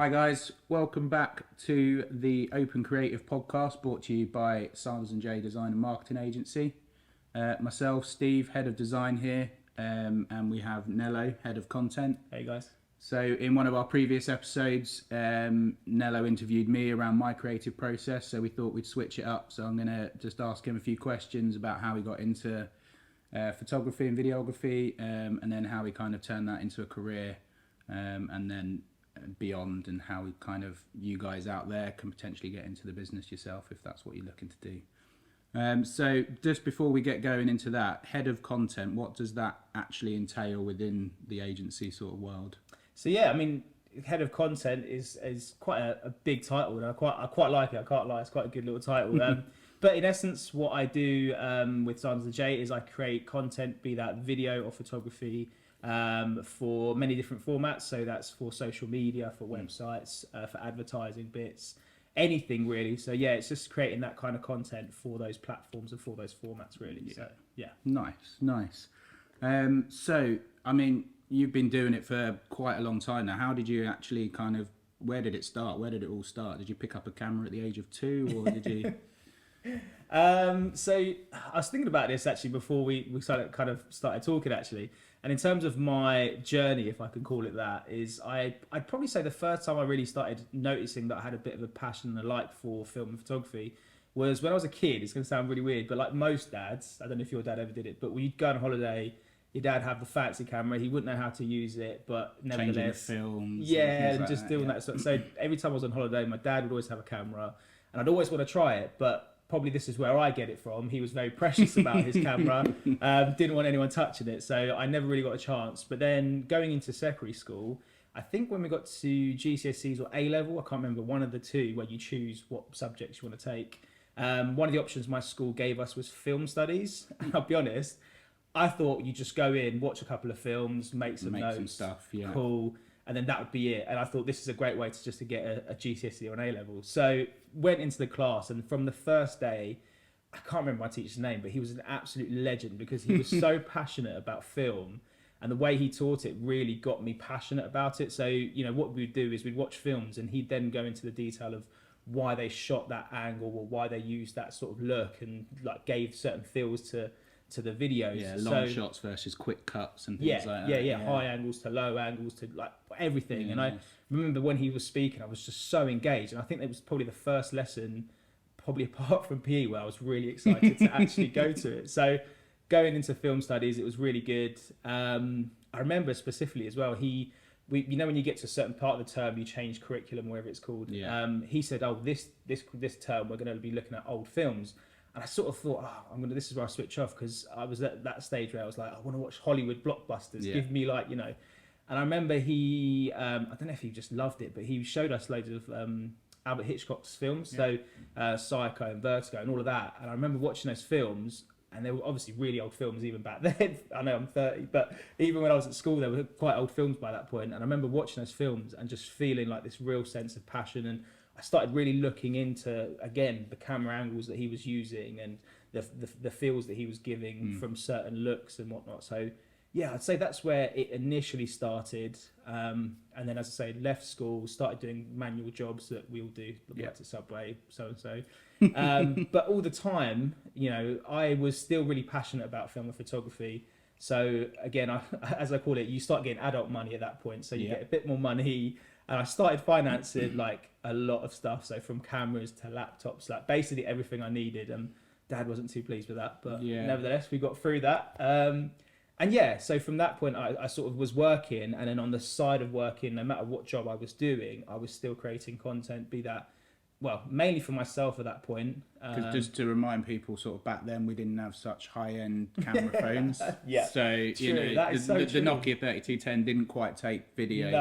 Hi guys, welcome back to the Open Creative Podcast brought to you by Sanders and Jay Design and Marketing Agency. Myself, Steve, Head of Design here, and we have Nello, Head of Content. Hey guys. So in one of our previous episodes, Nello interviewed me around my creative process, so we thought we'd switch it up. So I'm going to just ask him a few questions about how he got into photography and videography, and then how he kind of turned that into a career, and then beyond, and how kind of you guys out there can potentially get into the business yourself if that's what you're looking to do. So just before we get going into that, head of content, what does that actually entail within the agency sort of world? So yeah, I mean, head of content is quite a big title, and I quite like it. I can't lie, it's quite a good little title. But in essence, what I do with Sanders and Jay is I create content, be that video or photography, for many different formats. So that's for social media, for websites, for advertising bits, anything really. So yeah, it's just creating that kind of content for those platforms and for those formats really. Yeah. So yeah. Nice. So I mean, you've been doing it for quite a long time now. How did you actually where did it start? Where did it all start? Did you pick up a camera at the age of 2, or did you? So I was thinking about this actually before we started talking actually. And in terms of my journey, if I can call it that, is I'd probably say the first time I really started noticing that I had a bit of a passion and a like for film and photography was when I was a kid. It's going to sound really weird, but like most dads, I don't know if your dad ever did it, but when you'd go on holiday, your dad have the fancy camera, he wouldn't know how to use it, but nevertheless, changing the films, and like just that, doing that sort. So every time I was on holiday, my dad would always have a camera, and I'd always want to try it, but probably this is where I get it from. He was very precious about his camera, didn't want anyone touching it, so I never really got a chance. But then going into secondary school, I think when we got to GCSEs or A level, I can't remember, one of the two, where you choose what subjects you want to take. One of the options my school gave us was film studies. And I'll be honest, I thought you just go in, watch a couple of films, make some notes, some stuff, yeah. Cool, and then that would be it. And I thought this is a great way to get a GCSE or an A level. So went into the class, and from the first day, I can't remember my teacher's name, but he was an absolute legend because he was so passionate about film, and the way he taught it really got me passionate about it. So, you know, what we'd do is we'd watch films, and he'd then go into the detail of why they shot that angle or why they used that sort of look, and like gave certain feels to the videos. Yeah, long shots versus quick cuts and things like that. Yeah, high angles to low angles to like everything. Yeah, and I remember when he was speaking, I was just so engaged. And I think it was probably the first lesson, probably apart from PE, where I was really excited to actually go to it. So going into film studies, it was really good. I remember specifically as well, you know, when you get to a certain part of the term, you change curriculum, whatever it's called. Yeah. He said, oh, this term, we're going to be looking at old films. And I sort of thought, this is where I switch off, because I was at that stage where I was like, I want to watch Hollywood blockbusters. Yeah. Give me like, you know. And I remember he, I don't know if he just loved it, but he showed us loads of Albert Hitchcock's films, so Psycho and Vertigo and all of that. And I remember watching those films, and they were obviously really old films even back then. I know I'm 30, but even when I was at school, they were quite old films by that point. And I remember watching those films and just feeling like this real sense of passion. And I started really looking into, again, the camera angles that he was using and the feels that he was giving from certain looks and whatnot. So yeah, I'd say that's where it initially started. And then, as I say, left school, started doing manual jobs that we all do, worked at Subway, so. But all the time, you know, I was still really passionate about film and photography. So again, as I call it, you start getting adult money at that point. So you get a bit more money. And I started financing like a lot of stuff. So from cameras to laptops, like basically everything I needed. Dad wasn't too pleased with that, but nevertheless, we got through that. And yeah, so from that point, I sort of was working, and then on the side of working, no matter what job I was doing, I was still creating content, be that, well, mainly for myself at that point. Because just to remind people, sort of back then, we didn't have such high-end camera phones. Yeah, so, you know, the Nokia 3210 didn't quite take video.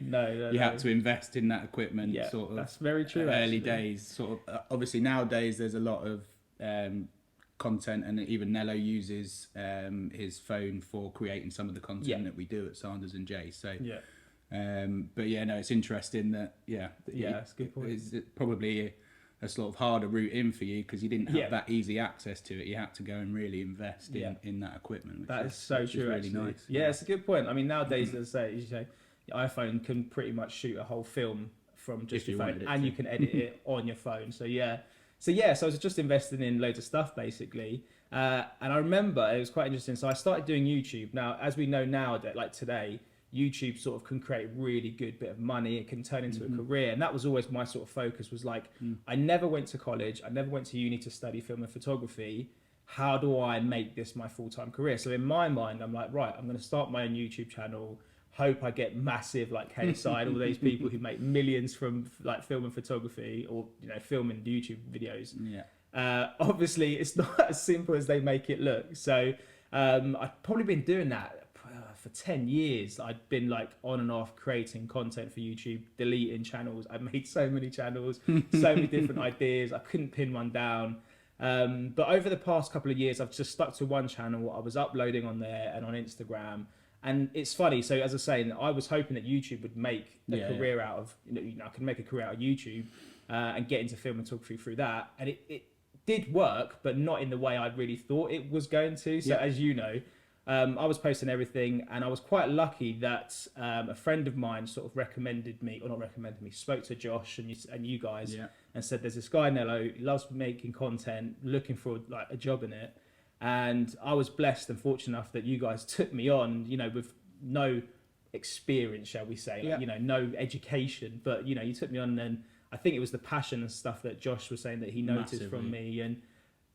No, you had to invest in that equipment. Yeah, sort of that's very true. Early days, sort of. Obviously, nowadays, there's a lot of content, and even Nello uses his phone for creating some of the content that we do at Sanders and Jay. So but yeah, no, it's interesting that that's a good point. It's probably a sort of harder route in for you, because you didn't have that easy access to it. You had to go and really invest in that equipment. That is so true. Really actually. Nice. Yeah, it's a good point. I mean, nowadays, as I say, the iPhone can pretty much shoot a whole film from just If your you phone, wanted it and to. you can edit it on your phone. So so I was just investing in loads of stuff basically. And I remember it was quite interesting. So I started doing YouTube. Now, as we know now, that like today, YouTube sort of can create a really good bit of money. It can turn into a career, and that was always my sort of focus. Was like, I never went to college, I never went to uni to study film and photography. How do I make this my full-time career? So in my mind, I'm like, right, I'm going to start my own YouTube channel. Hope I get massive like KSI, all those people who make millions from like film and photography, or film and YouTube videos. Obviously, it's not as simple as they make it look. So I've probably been doing that for 10 years. I'd been like on and off creating content for YouTube, deleting channels. I made so many channels, so many different ideas. I couldn't pin one down. But over the past couple of years, I've just stuck to one channel. I was uploading on there and on Instagram. And it's funny. So as I say, I was hoping that YouTube would make a career out of, I could make a career out of YouTube and get into film and photography through that. And it did work, but not in the way I really thought it was going to. So as you know, I was posting everything, and I was quite lucky that a friend of mine sort of spoke to Josh and you guys and said, there's this guy, Nello, he loves making content, looking for like a job in it. And I was blessed and fortunate enough that you guys took me on, with no experience, shall we say, no education, but, you took me on, and I think it was the passion and stuff that Josh was saying that he noticed from me.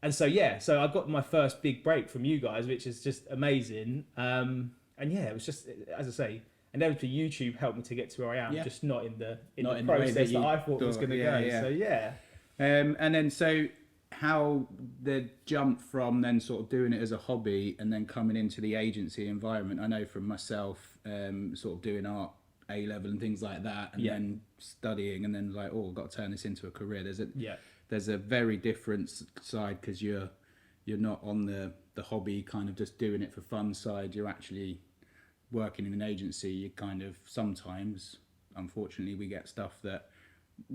And so I got my first big break from you guys, which is just amazing. It was just, as I say, inevitably YouTube helped me to get to where I am, just not in the process that I thought was going to go. And then so how the jump from then sort of doing it as a hobby and then coming into the agency environment. I know from myself, sort of doing art A level and things like that, and then studying, and then like, I've got to turn this into a career. There's a very different side, because you're not on the hobby kind of just doing it for fun side. You're actually working in an agency. You kind of sometimes, unfortunately, we get stuff that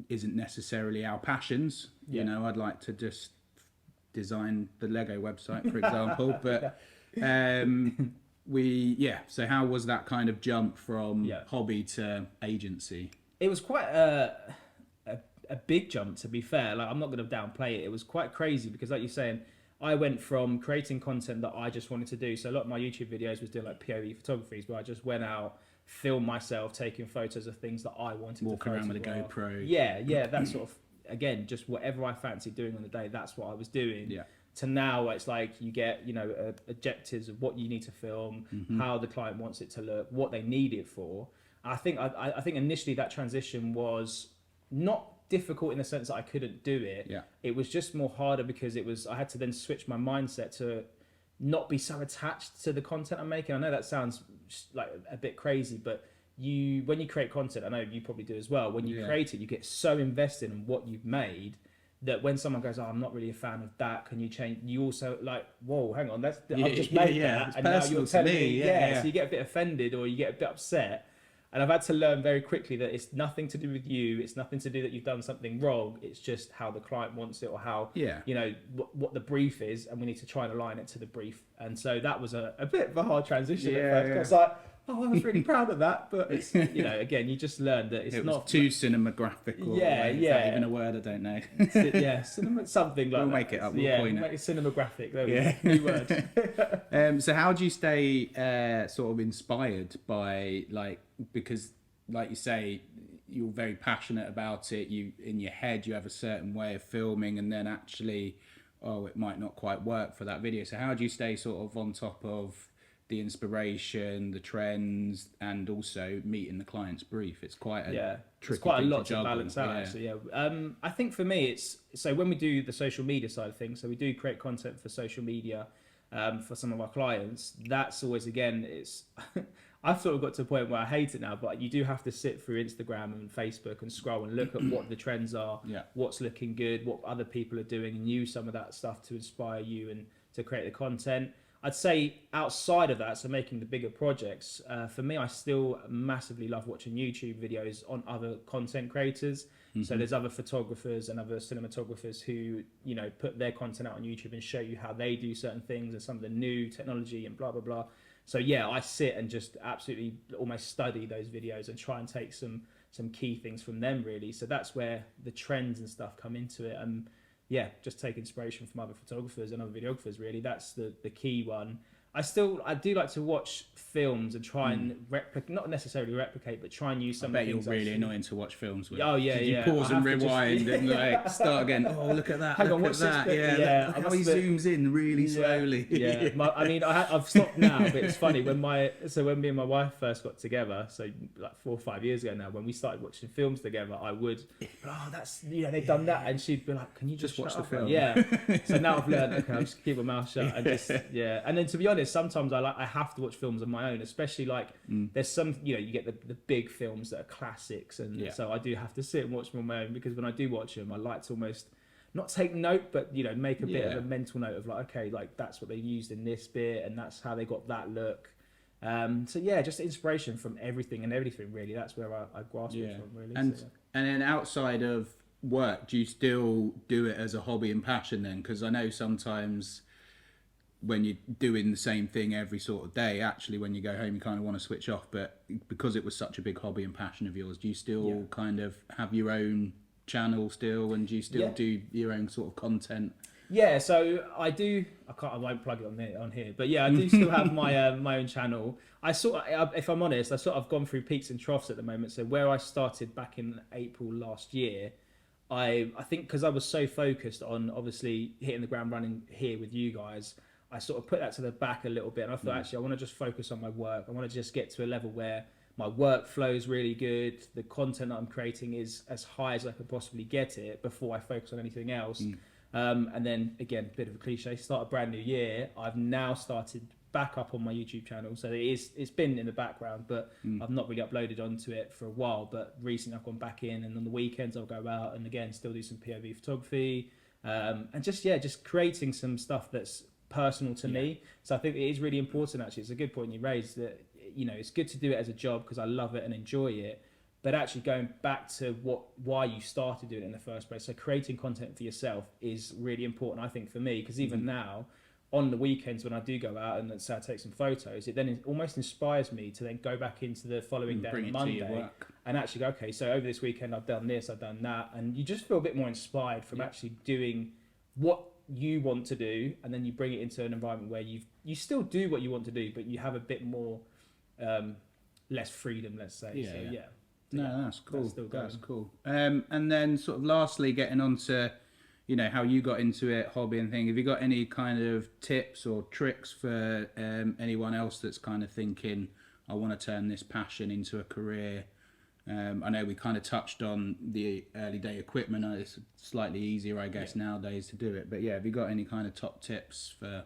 isn't necessarily our passions. I'd like to just design the Lego website, for example, but so how was that kind of jump from hobby to agency? It was quite a big jump, to be fair. Like, I'm not going to downplay it. It was quite crazy because, like you're saying, I went from creating content that I just wanted to do. So a lot of my YouTube videos was doing like POV photographies, where I just went out, filmed myself taking photos of things that I wanted walk to around with a GoPro. That sort of, again, just whatever I fancied doing on the day, that's what I was doing. To now, it's like you get objectives of what you need to film, how the client wants it to look, what they need it for. I think initially that transition was not difficult in the sense that I couldn't do it. It was just more harder because I had to then switch my mindset to not be so attached to the content I'm making. I know that sounds like a bit crazy, but when you create content, I know you probably do as well, when you create it, you get so invested in what you've made that when someone goes, I'm not really a fan of that, can you change? You also like, whoa, hang on, I've just made that, and now you're telling me, so you get a bit offended or you get a bit upset. And I've had to learn very quickly that it's nothing to do with you. It's nothing to do that you've done something wrong. It's just how the client wants it, or how, what the brief is. And we need to try and align it to the brief. And so that was a bit of a hard transition at first. I was like, I was really proud of that. But it's, again, you just learn that it's not too cinematographic. Or is that even a word? I don't know. Something like we'll that. Make it up. We'll coin make it cinematographic. There we go. New word. So how do you stay sort of inspired by, like, because like you say, you're very passionate about it. You, in your head, you have a certain way of filming, and then actually, it might not quite work for that video. So how do you stay sort of on top of the inspiration, the trends, and also meeting the client's brief? It's quite a tricky, it's quite a lot to balance out. Actually, I think for me, it's so when we do the social media side of things, so we do create content for social media for some of our clients. That's always, again, it's I've sort of got to a point where I hate it now, but you do have to sit through Instagram and Facebook and scroll and look at what the trends are, what's looking good, what other people are doing, and use some of that stuff to inspire you and to create the content. I'd say outside of that, so making the bigger projects, for me, I still massively love watching YouTube videos on other content creators. So there's other photographers and other cinematographers who, put their content out on YouTube and show you how they do certain things and some of the new technology and blah, blah, blah. So I sit and just absolutely almost study those videos and try and take some some key things from them really. So that's where the trends and stuff come into it. And yeah, just take inspiration from other photographers and other videographers really. That's the key one. I do like to watch films and try and replicate, not necessarily replicate, but try and use some I of bet the you're things I've really seen. annoying to watch films with. Oh yeah, Did you yeah. pause I and have to just- rewind and like start again? Oh, look at that! Hang on, look what's at this that! bit? Yeah, Yeah, look I how he must admit- zooms in really slowly. Yeah, I mean, I've stopped now, but it's funny when when me and my wife first got together, so like 4 or 5 years ago now, when we started watching films together, I would, that's they've done that, and she'd be like, can you just watch shut the up?" film. Yeah. So now I've learned, okay, I'll just keep my mouth shut and just And then to be honest, sometimes I have to watch films on my own, especially like there's some you get the big films that are classics, and so I do have to sit and watch them on my own, because when I do watch them, I like to almost not take note, but make a bit of a mental note of like, okay, like that's what they used in this bit, and that's how they got that look. So yeah, just inspiration from everything and everything really. That's where I grasp it from really. And So, and then outside of work, do you still do it as a hobby and passion then? Because I know sometimes when you're doing the same thing every sort of day, actually when you go home you kind of want to switch off, but because it was such a big hobby and passion of yours, do you still kind of have your own channel still, and do you still do your own sort of content? Yeah, so I do. I won't plug it on here, but yeah, I do still have my my own channel. If I'm honest, I sort of gone through peaks and troughs at the moment. So where I started back in April last year, I think because I was so focused on obviously hitting the ground running here with you guys, I sort of put that to the back a little bit, and I thought actually I want to just focus on my work. I want to just get to a level where my workflow is really good, the content that I'm creating is as high as I could possibly get it before I focus on anything else. And then again, bit of a cliche, start a brand new year. I've now started back up on my YouTube channel, so it's been in the background, but I've not really uploaded onto it for a while. But recently I've gone back in, and on the weekends I'll go out and again still do some POV photography, and just creating some stuff that's personal to me. So I think it is really important. Actually, it's a good point you raised that it's good to do it as a job because I love it and enjoy it. But actually going back to why you started doing it in the first place. So creating content for yourself is really important, I think, for me, because even now, on the weekends when I do go out and let's say I take some photos, it then almost inspires me to then go back into the following day, Bring it Monday, to your work. and actually go, okay, so over this weekend I've done this, I've done that, and you just feel a bit more inspired from actually doing what you want to do, and then you bring it into an environment where you still do what you want to do, but you have a bit more less freedom, let's say. No, that's cool. That's cool. And then sort of lastly, getting on to, how you got into it, hobby and thing. Have you got any kind of tips or tricks for anyone else that's kind of thinking, I want to turn this passion into a career? I know we kind of touched on the early day equipment. It's slightly easier, I guess, nowadays to do it. But yeah, have you got any kind of top tips for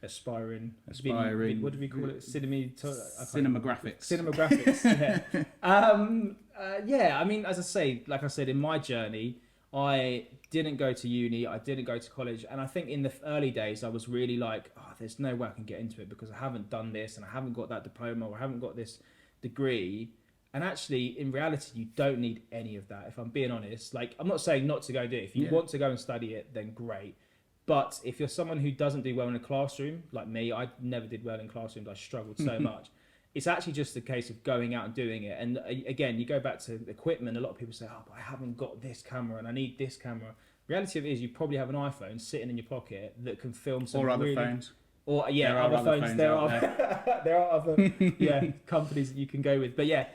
aspiring what do we call it, cinematographics? Yeah, I mean, as I say, like I said, in my journey I didn't go to uni, I didn't go to college, and I think in the early days I was really like, there's no way I can get into it because I haven't done this and I haven't got that diploma or I haven't got this degree. And actually, in reality, you don't need any of that, if I'm being honest. Like, I'm not saying not to go do it. If you want to go and study it, then great. But if you're someone who doesn't do well in a classroom, like me, I never did well in classrooms. I struggled so much. It's actually just a case of going out and doing it. And again, you go back to equipment. A lot of people say, but I haven't got this camera and I need this camera. Reality of it is you probably have an iPhone sitting in your pocket that can film some or other phones. Or there other phones. There are there are other companies that you can go with. But yeah,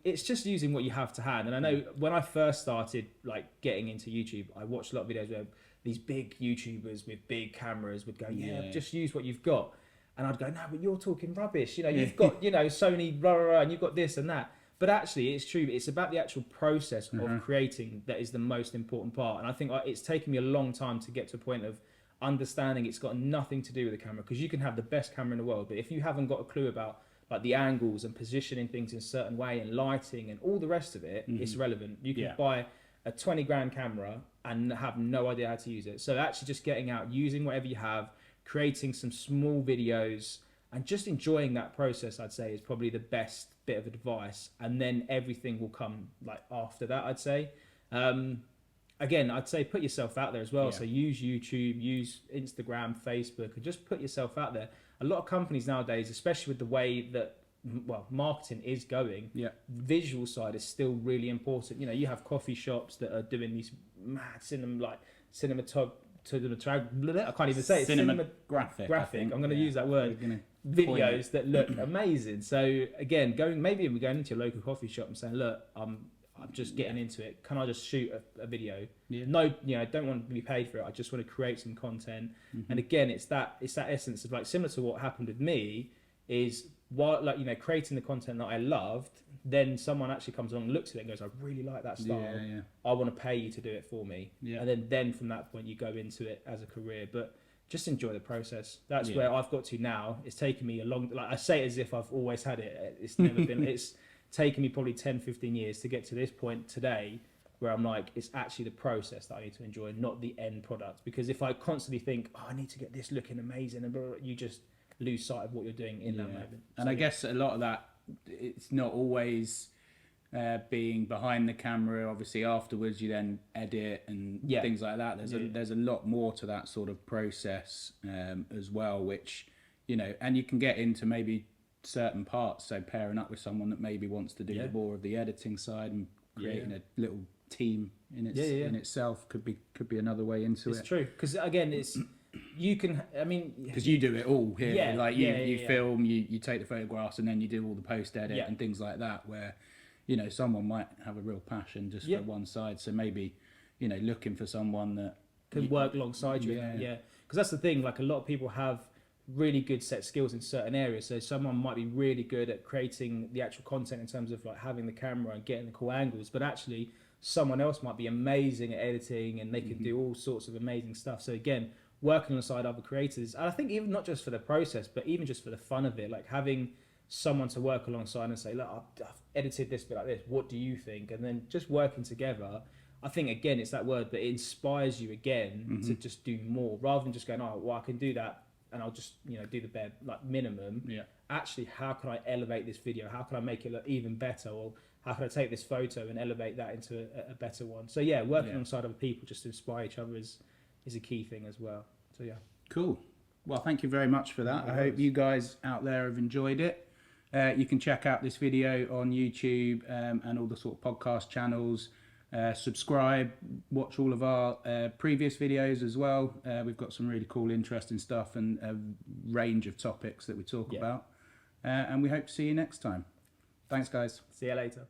it's just using what you have to hand. And I know when I first started like getting into YouTube, I watched a lot of videos where these big YouTubers with big cameras would go, just use what you've got. And I'd go, no, but you're talking rubbish. You've got, Sony, blah, blah, blah, and you've got this and that. But actually, it's true. It's about the actual process of creating that is the most important part. And I think it's taken me a long time to get to a point of understanding it's got nothing to do with the camera. Because you can have the best camera in the world, but if you haven't got a clue about like the angles and positioning things in a certain way and lighting and all the rest of it, it's relevant. You can buy a 20 grand camera and have no idea how to use it. So actually just getting out, using whatever you have, creating some small videos and just enjoying that process, I'd say, is probably the best bit of advice. And then everything will come like after that, I'd say. Again, I'd say put yourself out there as well. So use YouTube, use Instagram, Facebook, and just put yourself out there. A lot of companies nowadays, especially with the way that well, marketing is going, Yeah. visual side is still really important. You know, you have coffee shops that are doing these mad I can't even say it. Cinematographic. Graphic. I'm going to use that word. We're gonna Videos that look amazing. So again, maybe we're going into your local coffee shop and saying, look, I'm just getting into it. Can I just shoot a video? Yeah. No, I don't want to be paid for it. I just want to create some content. Mm-hmm. And again, it's that essence of like similar to what happened with me is while creating the content that I loved, then someone actually comes along and looks at it and goes, I really like that style. Yeah. I want to pay you to do it for me. Yeah. And then from that point you go into it as a career. But just enjoy the process. That's Yeah. where I've got to now. It's taken me a long, like I say it as if I've always had it. It's never been, it's taken me probably 10, 15 years to get to this point today where I'm like, it's actually the process that I need to enjoy, not the end product. Because if I constantly think, I need to get this looking amazing, and blah, blah, you just lose sight of what you're doing in that moment. And I guess a lot of that, it's not always being behind the camera. Obviously, afterwards you then edit and things like that. There's a lot more to that sort of process as well, which and you can get into maybe certain parts. So pairing up with someone that maybe wants to do more of the editing side and creating a little team in itself could be another way into it. It's true, because again, it's. You can, because you do it all here. You film, you take the photographs, and then you do all the post edit and things like that. Where, someone might have a real passion just for one side. So maybe, looking for someone that can work alongside you. Because that's the thing. Like a lot of people have really good set skills in certain areas. So someone might be really good at creating the actual content in terms of like having the camera and getting the cool angles, but actually someone else might be amazing at editing and they can do all sorts of amazing stuff. So again, working alongside other creators, and I think even not just for the process, but even just for the fun of it, like having someone to work alongside and say, look, I've edited this bit like this, what do you think? And then just working together, I think again, it's that word, but it inspires you again to just do more, rather than just going, oh, well, I can do that and I'll just, do the bare like minimum. Actually, how can I elevate this video? How can I make it look even better? Or how can I take this photo and elevate that into a better one? So working alongside other people just to inspire each other is a key thing as well. So cool. Well, thank you very much for that. I hope you guys out there have enjoyed it. You can check out this video on YouTube and all the sort of podcast channels. Subscribe, watch all of our previous videos as well. We've got some really cool, interesting stuff and a range of topics that we talk about. And we hope to see you next time. Thanks, guys. See you later.